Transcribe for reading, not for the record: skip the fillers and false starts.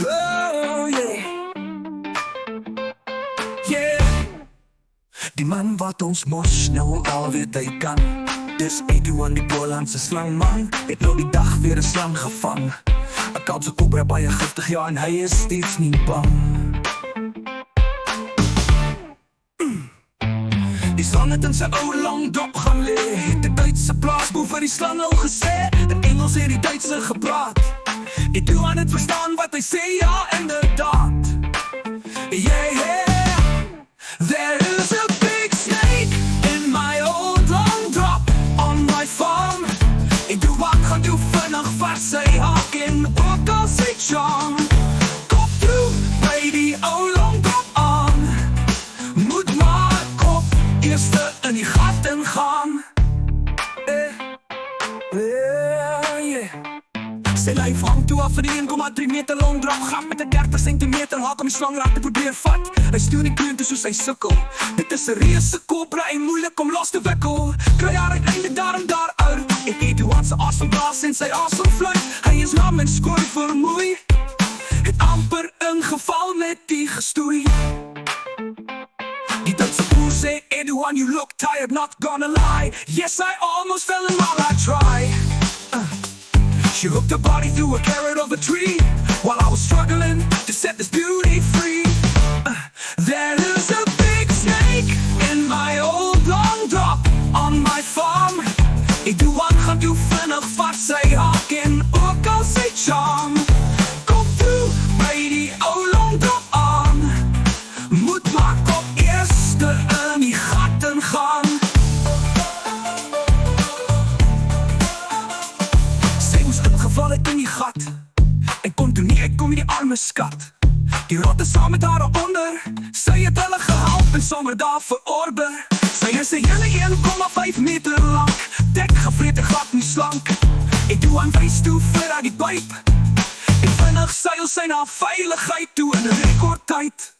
Oh yeah. Yeah. Die man wat ons mos nou alweer tyd kan. Dis Eduan die Bolandse slangman. Het nou die dag weer 'n slang gevang. 'n Kaapse kobra baie giftig, ja, en hy is steeds nie bang. Die slang het in sy ou lang dop gaan lê. Het die Duitse plaasboer vir die slang al gesê. In Engels het die Duitse gepraat. Eduan het verstaan wat hy sê, ja, inderdaad. Yeah, yeah. There is a big snake in my old long drop on my farm. Eduan gaan toe vinnig vas sy haak en ook al sy charm. Kop toe by die ou long drop aan. Moet maar kop eerste in die gat ingaan. Yeah. Sy lyf hang toe af vir die 1,3 meter long drop gat met 'n 30 centimeter haak om die slang raak te probeer vat. Hy stuur die kleunte soos hy sukkel. Dit is 'n reuse kobra en moeilik om los te wikkel. Kry haar uiteindelik daar en daar uit. En Eduan se asem blaas en sy asem vloei. Hy is lam en skoon vermoei. Het amper ingeval met die gestoei. Die Duitse boer sê, Eduan, you look tired, not gonna lie. Yes, I almost fell in while I tried. She hooked her body through a carrot of a tree while I was struggling to set this beauty free. There is a big snake in my old long drop on my farm. Eduan gaan toe vinnig vat sy haak en ook al sy charm. Kom toe by die ou long drop aan. Moet maar kop eerste in die gat ingaan. Val ek in die gat en kon toe nie uitkom die arme skat. Die rotte saam met haar onder. Sy het hulle gehelp en sommer daar verorber. Sy is 'n hele 1,5 meter lang, dik gevrete gat en slank. Eduan wys toe vir haar die pyp en vinnig seil sy na veiligheid toe in 'n rekordtyd.